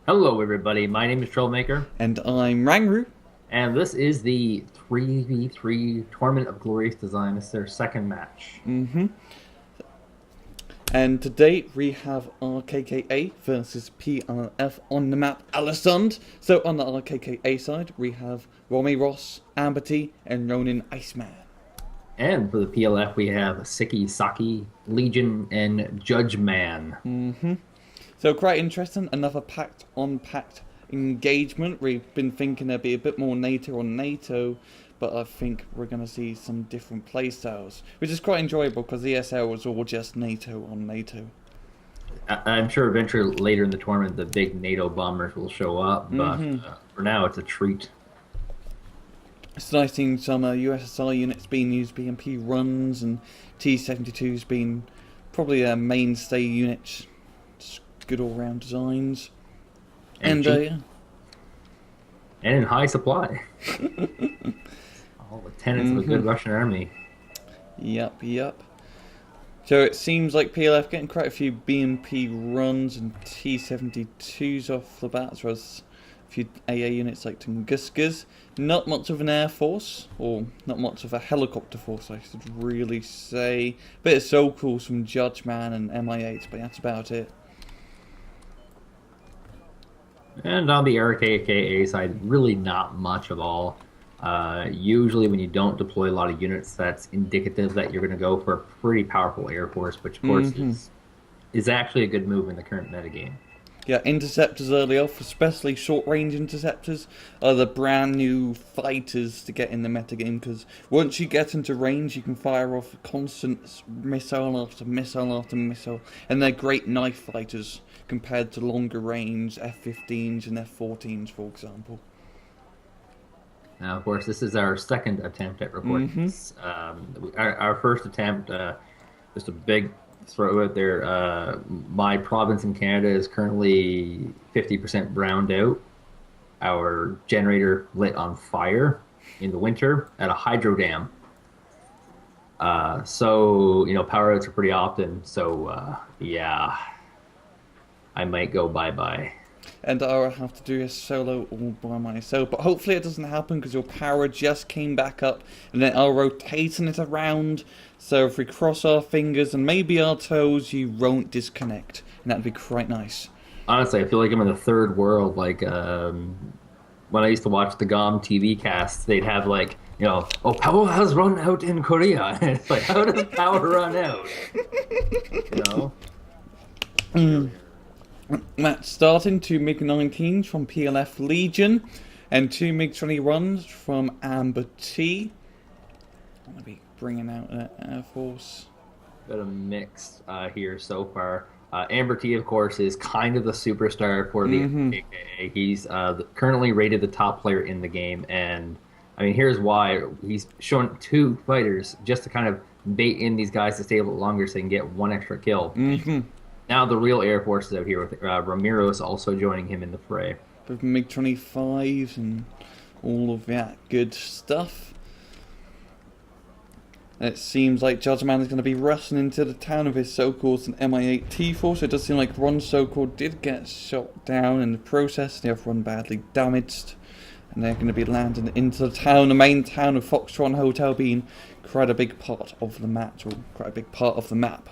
Hello, everybody. My name is Troublemaker, And I'm Rangru. and this is the 3v3 Tournament of Glorious Design. This is their second match. And today we have RKKA versus PLF on the map Alisund. So on the RKKA side, we have Romiros, AmberT, and Ronin, Iceman. And for the PLF, we have SikkeSakke, Legion, and Judgemann. So quite interesting, another Pact on Pact engagement. We've been thinking there'd be a bit more NATO on NATO, but I think we're going to see some different playstyles, which is quite enjoyable because ESL was all just NATO on NATO. I'm sure eventually later in the tournament, the big NATO bombers will show up, but for now, it's a treat. It's nice seeing some USSR units being used, BMP runs, and T-72s being probably a mainstay unit. Just good all-round designs. And Yeah. And in high supply. All the tenets of a good Russian army. Yep. So it seems like PLF getting quite a few BMP runs and T-72s off the bat, as well as a few AA units like Tunguskas. Not much of an air force, or not much of a helicopter force, I should really say. Bit of so-calls from Judgemann and MI8, but that's about it. And on the RKKA side, really not much of all. Usually when you don't deploy a lot of units, that's indicative that you're going to go for a pretty powerful Air Force, which of course is actually a good move in the current metagame. Yeah, interceptors early off, especially short-range interceptors, are the brand new fighters to get in the metagame, because once you get into range, you can fire off constant missile after missile after missile, and they're great knife fighters compared to longer range F-15s and F-14s, for example. Now, of course, this is our second attempt at recording this. Our first attempt, just a big throw out there. My province in Canada is currently 50% browned out. Our generator lit on fire in the winter at a hydro dam. So, power outs are pretty often. So, yeah, I might go bye-bye. And I'll have to do a solo all by myself, but hopefully it doesn't happen because your power just came back up, and then I'll rotating it around, so if we cross our fingers and maybe our toes, you won't disconnect, and that'd be quite nice. Honestly, I feel like I'm in the third world. Like when I used to watch the GOM TV casts, they'd have like, oh, power has run out in Korea. And it's like, how does power run out? Match starting, 2 MiG-19s from PLF Legion, and 2 MiG-21s from AmberT. I'm going to be bringing out an Air Force. Got a mix here so far. AmberT, of course, is kind of the superstar for the RKKA. He's currently rated the top player in the game, and I mean, here's why. He's shown 2 fighters just to kind of bait in these guys to stay a little longer so they can get 1 extra kill. Now the real Air Force is out here with Romiros also joining him in the fray. With MiG-25s and all of that good stuff. It seems like Judgemann is going to be rushing into the town with his so-called MI8 T-Force. It does seem like one so-called did get shot down in the process. The other one badly damaged. And they're going to be landing into the town, the main town of Foxtron Hotel being quite a big part of the match, or quite a big part of the map.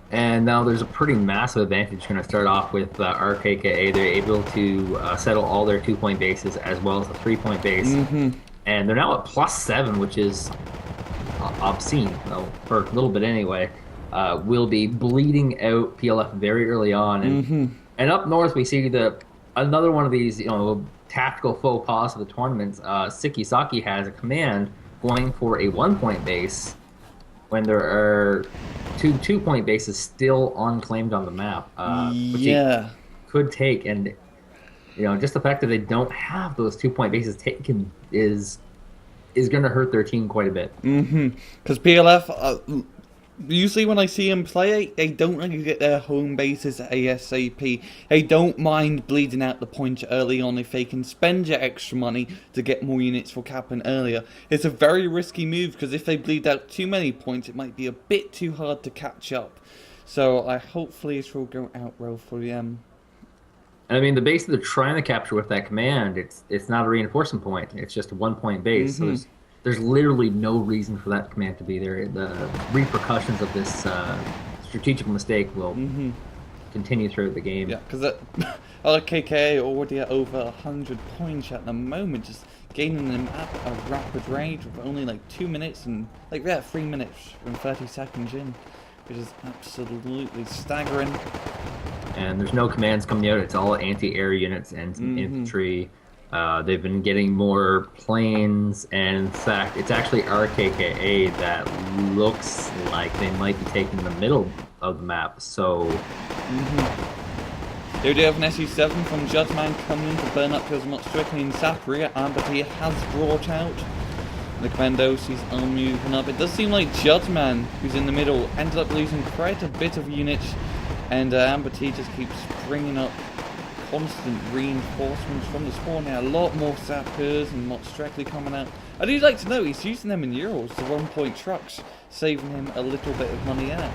And now there's a pretty massive advantage going to start off with RKKA. They're able to settle all their 2-point bases as well as the 3-point base. And they're now at +7, which is obscene, for a little bit anyway. Will be bleeding out PLF very early on. And up north, we see another one of these tactical faux pas of the tournaments. SikkeSakke has a command going for a 1-point base when there are 2-point bases still unclaimed on the map, which he could take. And just the fact that they don't have those 2-point bases taken is going to hurt their team quite a bit. Because PLF, usually when I see them play, they don't really get their home bases ASAP. They don't mind bleeding out the points early on if they can spend your extra money to get more units for capping earlier. It's a very risky move because if they bleed out too many points, it might be a bit too hard to catch up. So hopefully this will go out well for them. And I mean, the base that they're trying to capture with that command, it's not a reinforcement point. It's just a 1 point base. So there's literally no reason for that command to be there. The repercussions of this strategic mistake will continue throughout the game. Yeah, because RKKA already at over 100 points at the moment, just gaining them at a rapid rate with only like 2 minutes and 3 minutes and 30 seconds in, which is absolutely staggering. And there's no commands coming out. It's all anti-air units and some infantry. They've been getting more planes, and in fact, it's actually RKKA that looks like they might be taking the middle of the map. So, They do have an SU-7 from Judgemann coming in to burn up his much strictly in Sapri. AmberT has brought out. The commandos are moving up. It does seem like Judgemann, who's in the middle, ended up losing quite a bit of units, and AmberT just keeps bringing up constant reinforcements from the spawn. Now, a lot more sappers and not strictly coming out. I do like to know he's using them in Euros, the 1 point trucks, saving him a little bit of money out.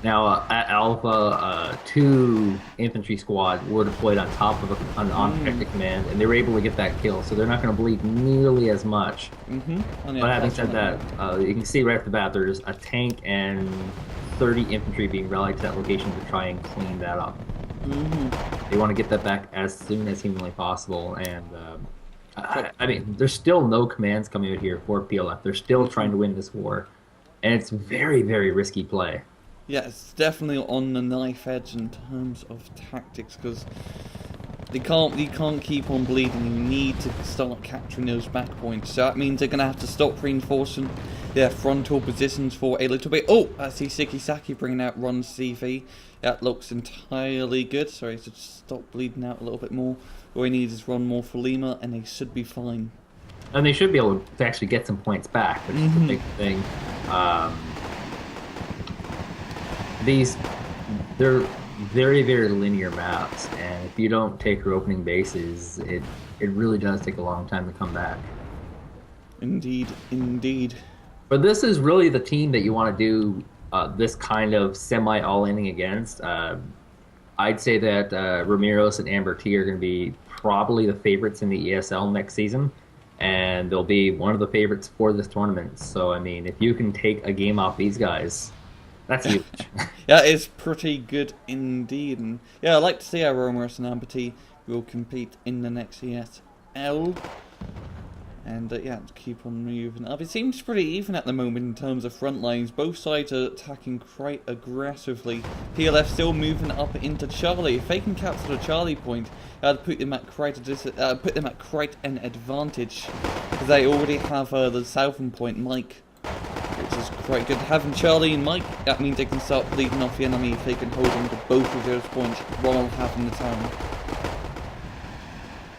now at Alpha, 2 infantry squad were deployed on top of an unprotected command, and they were able to get that kill, so they're not going to bleed nearly as much. But having said that, you can see right off the bat there's a tank and 30 infantry being rallied to that location to try and clean that up. They want to get that back as soon as humanly possible, and I mean, there's still no commands coming out here for PLF. They're still trying to win this war, and it's very, very risky play. Yeah, it's definitely on the knife edge in terms of tactics, because you can't keep on bleeding. You need to start capturing those back points. So that means they're going to have to stop reinforcing their frontal positions for a little bit. Oh, I see SikkeSakke bringing out Ron's CV. That looks entirely good. Sorry, to stop bleeding out a little bit more. All he needs is Ron more for Lima, and they should be fine. And they should be able to actually get some points back, which is the big thing. They're very, very linear maps, and if you don't take your opening bases, it really does take a long time to come back. Indeed, indeed. But this is really the team that you want to do this kind of semi-all-inning against. I'd say that Romiros and AmberT are going to be probably the favorites in the ESL next season, and they'll be one of the favorites for this tournament. So, I mean, if you can take a game off these guys, that's huge. Yeah, it's pretty good indeed. And yeah, I'd like to see how Romiros and AmberT will compete in the next ESL. And yeah, keep on moving up. It seems pretty even at the moment in terms of front lines. Both sides are attacking quite aggressively. PLF still moving up into Charlie. If they can capture the Charlie point, that'd put them at quite an advantage, because they already have the southern point, Mike, which is quite good. Having Charlie and Mike, that means they can start bleeding off the enemy if they can hold on to both of those points while having the town.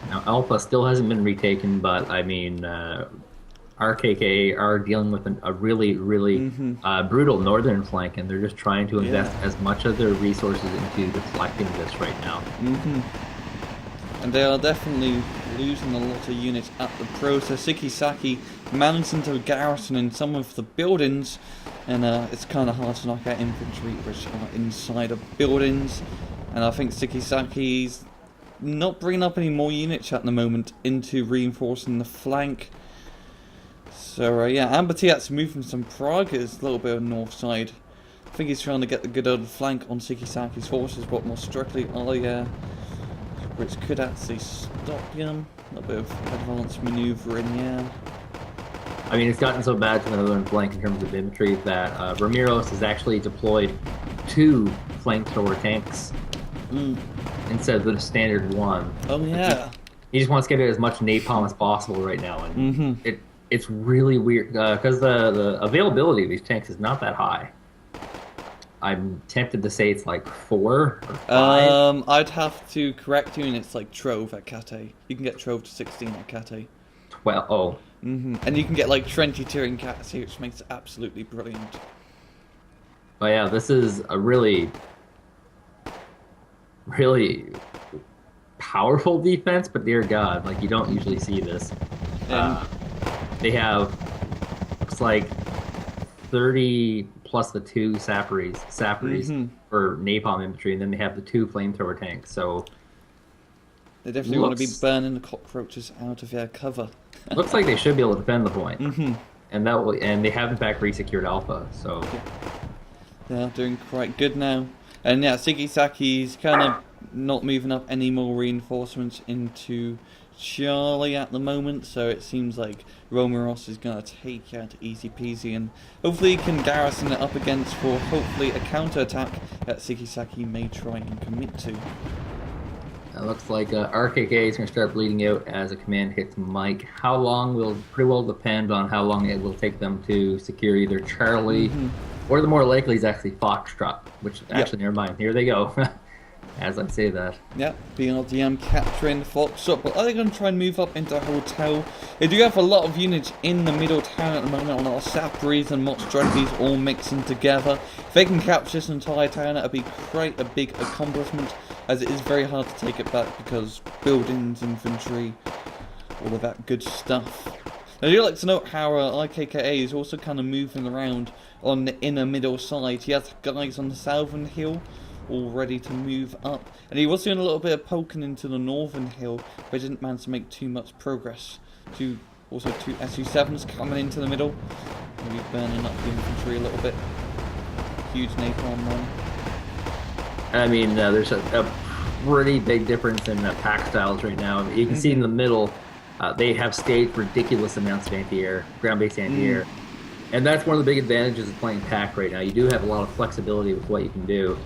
Now, Alpha still hasn't been retaken, but I mean, RKKA are dealing with a really, really brutal northern flank, and they're just trying to invest as much of their resources into deflecting this right now. And they are definitely losing a lot of units at the process. SikkeSakke managing to garrison in some of the buildings, and it's kind of hard to knock out infantry which are inside of buildings. And I think SikkeSakke's not bringing up any more units at the moment into reinforcing the flank. So yeah, AmberT has to move from some progress a little bit on the north side. I think he's trying to get the good old flank on SikkeSakke's forces, but more strictly, which could actually stop him. A little bit of advanced manoeuvring, yeah. I mean, it's gotten so bad to the northern flank in terms of infantry that Romiros has actually deployed 2 flamethrower tanks instead of the standard 1. Oh yeah. He just wants to get as much napalm as possible right now, and it's really weird because the availability of these tanks is not that high. I'm tempted to say it's like 4 or 5. I'd have to correct you, and it's like Trove at Kate. You can get Trove to 16 at Kate. 12. Oh. And you can get like 22 in Kate, which makes it absolutely brilliant. But yeah, this is a really, really powerful defense, but dear God, like, you don't usually see this. They have, looks like 30 plus the 2 sapperies for napalm infantry, and then they have the 2 flamethrower tanks. So They definitely want to be burning the cockroaches out of their cover. Looks like they should be able to defend the point. And they have in fact resecured Alpha, so they're doing quite good now. And yeah, SikkeSakke's kind of not moving up any more reinforcements into Charlie at the moment, so it seems like Romiros is going to take out easy peasy, and hopefully he can garrison it up against for hopefully a counter-attack that SikkeSakke may try and commit to. It looks like RKKA is going to start bleeding out as a command hits Mike. How long will pretty well depend on how long it will take them to secure either Charlie, or the more likely is actually Foxtrot, which actually, never mind, here they go. As I say that. Yep, BLDM capturing the Foxtrot, but are they going to try and move up into a hotel? They do have a lot of units in the middle town at the moment, a lot of Sapries and Monstrosities all mixing together. If they can capture this entire town, that would be quite a big accomplishment, as it is very hard to take it back because buildings, infantry, all of that good stuff. I do like to note how RKKA is also kind of moving around on the inner middle side. He has guys on the southern hill all ready to move up, and he was doing a little bit of poking into the northern hill, but didn't manage to make too much progress. Also two SU7s coming into the middle, maybe burning up the infantry a little bit. Huge napalm run. I mean, there's a pretty big difference in Pact styles right now. You can see in the middle, they have staged ridiculous amounts of anti-air, ground-based anti-air. And that's one of the big advantages of playing Pact right now. You do have a lot of flexibility with what you can do.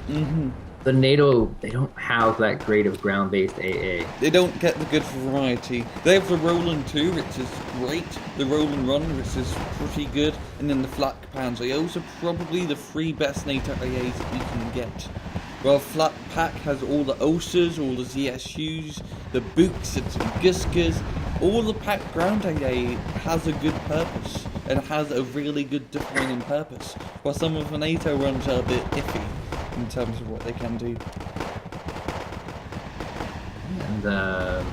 The NATO, they don't have that great of ground-based AA. They don't get the good variety. They have the Roland too, which is great. The Roland Run, which is pretty good. And then the Flak Pans. Those are probably the three best NATO AAs that you can get. Well, Flat Pack has all the OSAs, all the ZSUs, the Books, and Guskas. All the Pack ground AA has a good purpose and has a really good defining purpose, while some of the NATO runs are a bit iffy in terms of what they can do. And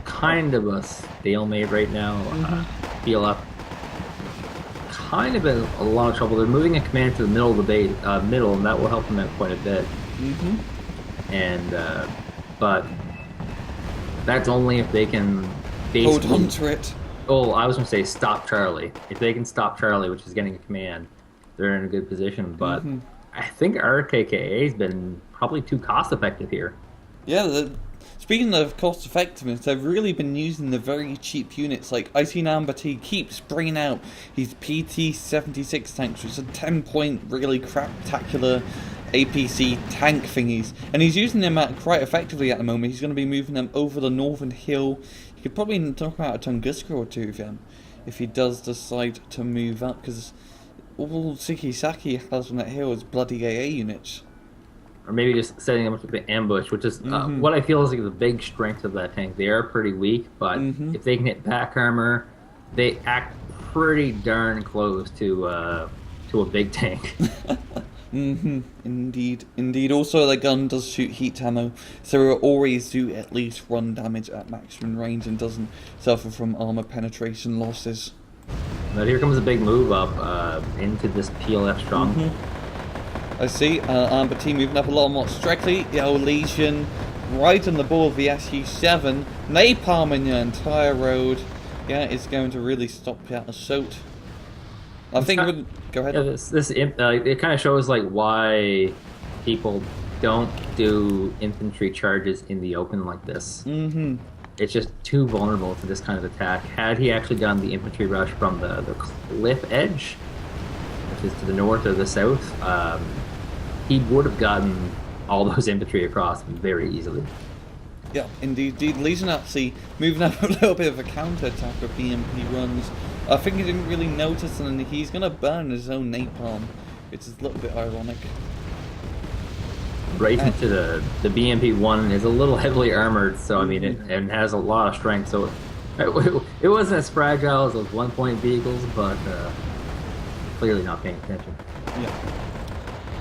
kind of a stalemate right now. PLF kind of in a lot of trouble. They're moving a command to the middle of the base, middle, and that will help them out quite a bit. And but that's only if they can hold on to it. Oh, I was going to say stop Charlie. If they can stop Charlie, which is getting a command, they're in a good position. But I think RKKA has been probably too cost effective here. Yeah, speaking of cost effectiveness, they've really been using the very cheap units. Like AmberT keeps bringing out his PT-76 tanks, which are 10-point, really craptacular APC tank thingies, and he's using them quite effectively at the moment. He's going to be moving them over the northern hill. He could probably knock out a Tunguska or two of them if he does decide to move up, because all SikkeSakke has on that hill is bloody AA units. Or maybe just setting them up with the ambush, which is what I feel is like the big strength of that tank. They are pretty weak, but if they can hit back armor, they act pretty darn close to a big tank. Indeed. Also, the gun does shoot heat ammo, so it will always do at least 1 damage at maximum range and doesn't suffer from armor penetration losses. But here comes a big move up into this PLF stronghold. I see AmberT moving up a lot more strictly. The old Legion right on the ball of the SU7, napalming the entire road. Yeah, it's going to really stop that assault. I think go ahead. Yeah, it kind of shows like why people don't do infantry charges in the open like this. It's just too vulnerable to this kind of attack. Had he actually done the infantry rush from the cliff edge, which is to the north or the south, he would have gotten all those infantry across very easily. Yeah, indeed. Legion actually moving up a little bit of a counter-attack with BMP runs. I think he didn't really notice, and he's going to burn his own napalm, which is a little bit ironic. Right into the BMP-1 is a little heavily armored, so I mean, it has a lot of strength, so it wasn't as fragile as those 1-point vehicles, but clearly not paying attention. Yeah.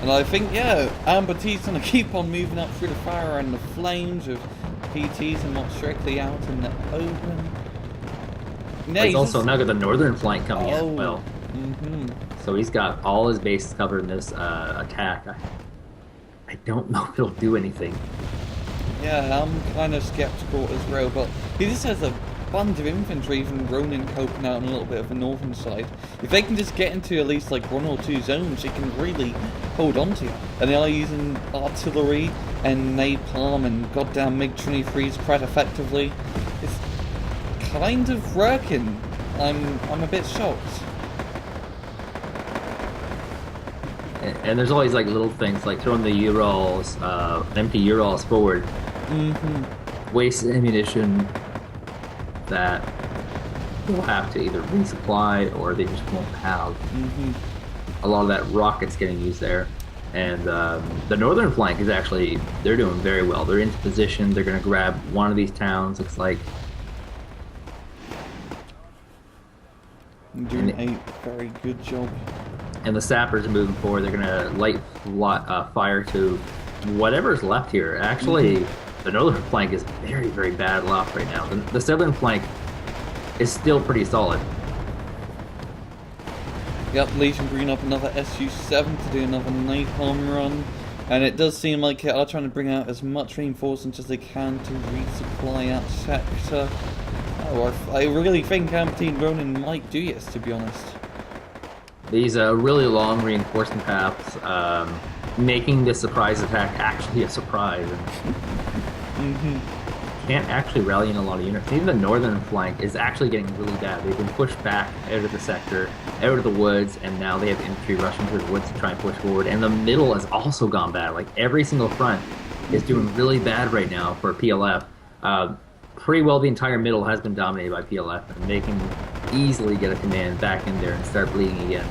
And I think, AmberT's going to keep on moving up through the fire and the flames with PTs and not strictly out in the open. No, he's also now got the northern flank coming in as well. So he's got all his bases covered in this attack. I I don't know if it'll do anything. Yeah, I'm kind of skeptical as well, but he just has a bunch of infantry, even Ronin coping out on a little bit of the northern side. If they can just get into at least like 1 or 2 zones, they can really hold on to you. And they are using artillery and napalm and goddamn MiG-23s quite effectively. It's kind of working. I'm a bit shocked. And there's always like little things like throwing the Urals, empty Urals forward. Waste ammunition that they'll have to either resupply or they just won't have. A lot of that rocket's getting used there. And the northern flank is actually, they're doing very well. They're into position. They're going to grab one of these towns, looks like. Doing a very good job. And the sappers are moving forward. They're going to light fire to whatever's left here. Actually, the northern flank is very, very bad off right now. The southern flank is still pretty solid. Yep, Legion bringing up another SU-7 to do another napalm run. And it does seem like they are trying to bring out as much reinforcements as they can to resupply that sector. Oh, I really think AmberT and Ronin might do yes, to be honest. These really long reinforcement paths, making the surprise attack actually a surprise. Can't actually rally in a lot of units. Even the northern flank is actually getting really bad. They've been pushed back out of the sector, out of the woods, and now they have infantry rushing through the woods to try and push forward. And the middle has also gone bad. Like every single front is doing really bad right now for PLF. Pretty well the entire middle has been dominated by PLF, and they can easily get a command back in there and start bleeding again.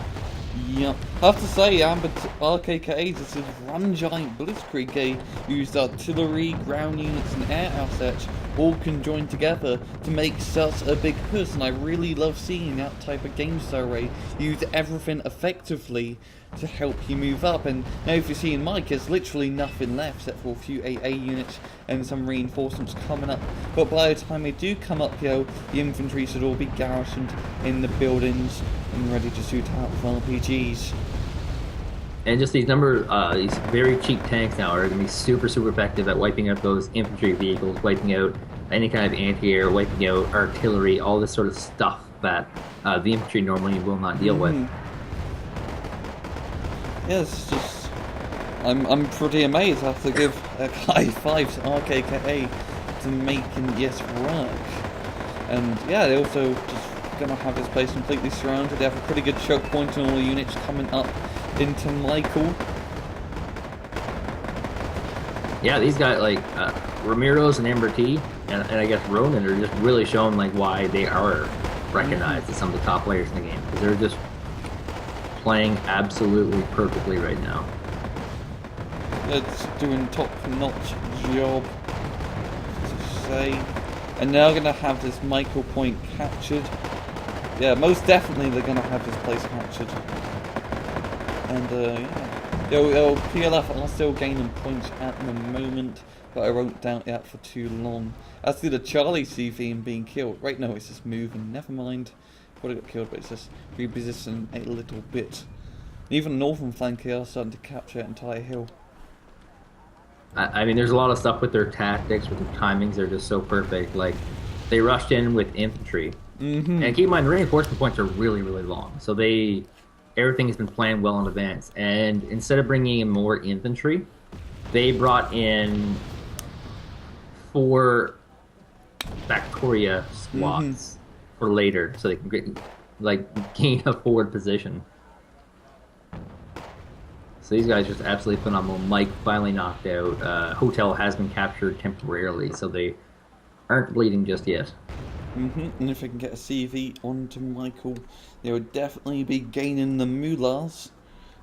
Yep. I have to say, AmberT RKKA just one giant blitzkrieg. They used artillery, ground units, and air assets all conjoined together to make such a big push, and I really love seeing that type of game style where you use everything effectively to help you move up. And now if you see in Mike, there's literally nothing left except for a few AA units and some reinforcements coming up. But by the time they do come up, the infantry should all be garrisoned in the buildings and ready to shoot out with RPGs. And just these these very cheap tanks now are going to be super, super effective at wiping out those infantry vehicles, wiping out any kind of anti-air, wiping out artillery, all this sort of stuff that the infantry normally will not deal with. Yeah, it's just I'm pretty amazed. I have to give a high five to RKKA to making this work. And yeah, they also just gonna have this place completely surrounded. They have a pretty good choke point on all the units coming up into Michael. Yeah, these guys like Romiros and AmberT and I guess Ronin are just really showing like why they are recognized as some of the top players in the game, because they're just playing absolutely perfectly right now. It's doing top-notch job, to say. And now going to have this Michael point captured. Yeah, most definitely they're going to have this place captured. And yeah, PLF are still gaining points at the moment, but I won't doubt that for too long. As to the Charlie CV and being killed. Right, no, it's just moving. Never mind. Would have got killed, but it's just repositioning a little bit. Even northern flank here are starting to capture that entire hill. I mean, there's a lot of stuff with their tactics, with their timings. They're just so perfect. Like, they rushed in with infantry. And keep in mind, the reinforcement points are really, really long. So everything has been planned well in advance. And instead of bringing in more infantry, they brought in 4 Factoria squads for later, so they can gain a forward position. So these guys are just absolutely phenomenal. Mike finally knocked out. Hotel has been captured temporarily, so they aren't bleeding just yet. And if they can get a CV onto Michael, they would definitely be gaining the moolahs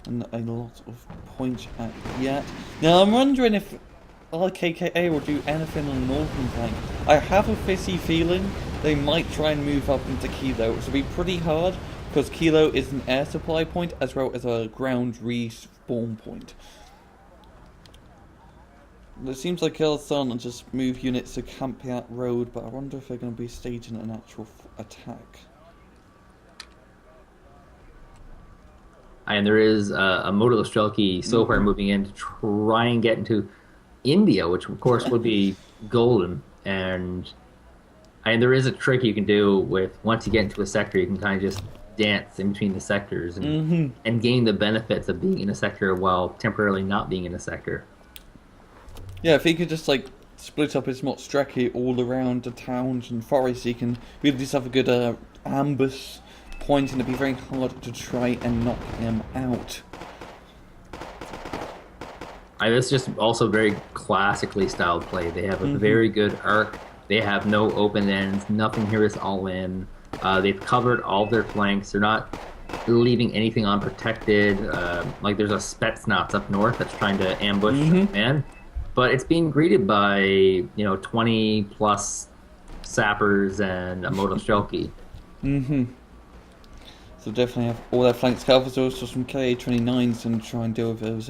and a lot of points at yet. Now I'm wondering if RKKA will do anything on the northern flank. I have a fishy feeling they might try and move up into Kilo, which will be pretty hard because Kilo is an air supply point as well as a ground respawn point. It seems like they're starting to just move units to camp that road, but I wonder if they're going to be staging an actual attack. And there is a Moto Strelki so far moving in to try and get into India, which of course would be golden. And there is a trick you can do with once you get into a sector, you can kind of just dance in between the sectors and gain the benefits of being in a sector while temporarily not being in a sector. Yeah, if he could just like split up his Strelki all around the towns and forests, he can really just have a good ambush point, and it'd be very hard to try and knock him out. It's just also very classically styled play. They have a very good arc. They have no open ends. Nothing here is all in. They've covered all their flanks. They're not leaving anything unprotected. Like there's a Spetsnaz up north that's trying to ambush man, but it's being greeted by 20 plus sappers and a Moto Strelki. So definitely have all their flanks covered. There's also some KA-29s and try and deal with those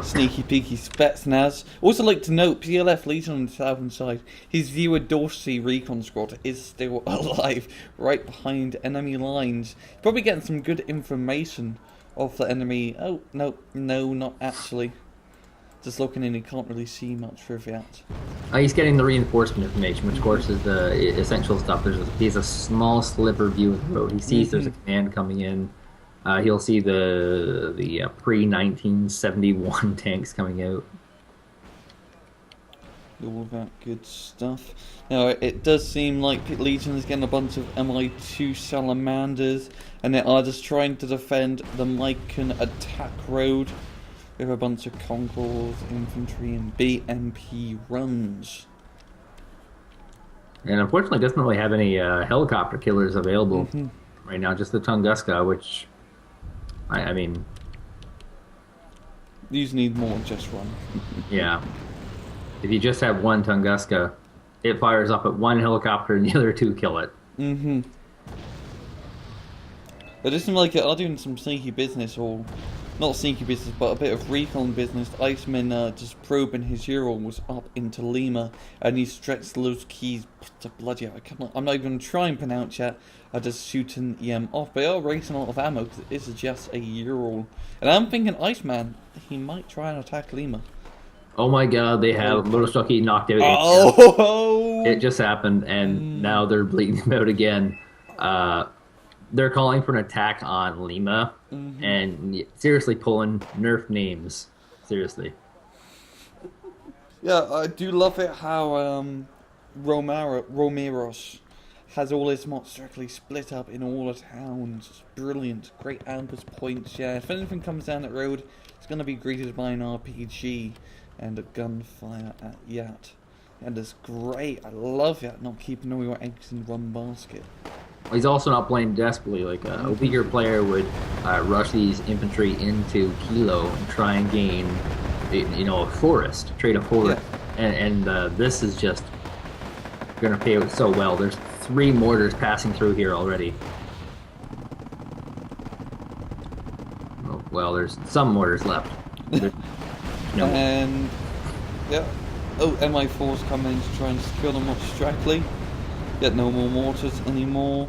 sneaky peeky Spetsnaz. Also like to note, PLF Legion on the southern side, his viewer Dorsey recon squad is still alive, right behind enemy lines. Probably getting some good information off the enemy. Oh, no, not actually. Just looking in, you can't really see much of that. He's getting the reinforcement information, which of course is the essential stuff. He has a small sliver view of the road. He sees there's a command coming in. He'll see the pre-1971 tanks coming out. All that good stuff. Now, it does seem like Legion is getting a bunch of MI2 Salamanders, and they are just trying to defend the Mycon attack road with a bunch of Concords, infantry, and BMP runs. And unfortunately, doesn't really have any helicopter killers available right now. Just the Tunguska, which, I mean, these need more than just one. Yeah, if you just have one Tunguska, it fires up at one helicopter, and the other two kill it. But it seems like they are doing some sneaky business, or not sneaky business, but a bit of recon business. Iceman just probing his Urals up into Lima, and he stretched those keys to bloody hell. I'm not even going to try and pronounce that. I'm just shooting them off. But they are racing a lot of ammo because it is just a Ural. And I'm thinking Iceman, he might try and attack Lima. Oh my god, they have Moto Strelki knocked out. It just happened, and now they're bleeding them out again. They're calling for an attack on Lima, and seriously pulling nerf names. Seriously. Yeah, I do love it how Romiros has all his mods directly split up in all the towns. It's brilliant. Great ambush points, yeah. If anything comes down that road, it's going to be greeted by an RPG and a gunfire at Yat. And it's great. I love Yat not keeping all your eggs in one basket. He's also not playing desperately. Like a weaker player would rush these infantry into Kilo and try and gain, a forest, trade a forest, and this is just going to pay out so well. There's 3 mortars passing through here already. Oh, well, there's some mortars left. And yeah, MI4's coming in to try and secure them up strictly. Get no more mortars anymore.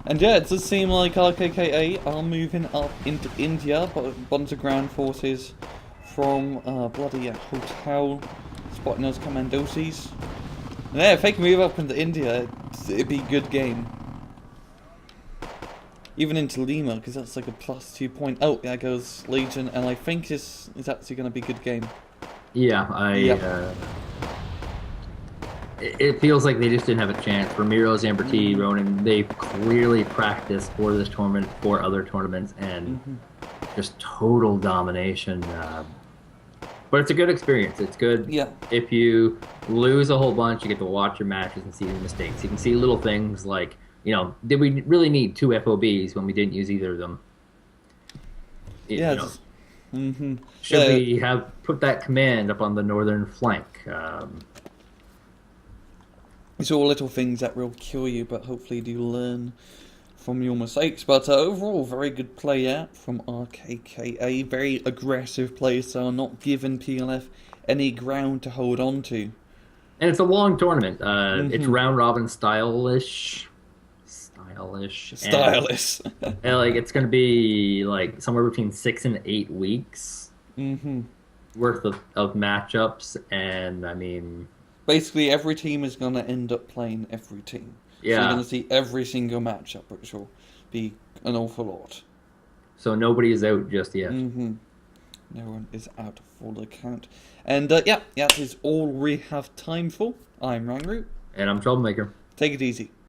And yeah, it does seem like RKKA are moving up into India, but a bunch of ground forces from bloody hotel spotting those commandosis. And yeah, if they can move up into India, it'd be a good game. Even into Lima, because that's like a +2 point. Oh, there goes Legion, and I think this is actually going to be a good game. Yeah, it feels like they just didn't have a chance. Romiros, AmberT, Ronin, they've clearly practiced for this tournament, for other tournaments, and just total domination. But it's a good experience. It's good. Yeah. If you lose a whole bunch, you get to watch your matches and see the mistakes. You can see little things like, did we really need 2 FOBs when we didn't use either of them? Should we have put that command up on the northern flank? It's all little things that will kill you, but hopefully you learn from your mistakes. But overall, very good play out from RKKA. Very aggressive play, so not giving PLF any ground to hold on to. And it's a long tournament. It's round robin style-ish. stylish. Stylish. And like it's gonna be like somewhere between 6 and 8 weeks worth of matchups, and I mean, basically every team is gonna end up playing every team. So you're gonna see every single matchup, which will be an awful lot. So nobody is out just yet. No one is out for the count. And yeah, that is all we have time for. I'm Rangroot. And I'm Troublemaker. Take it easy.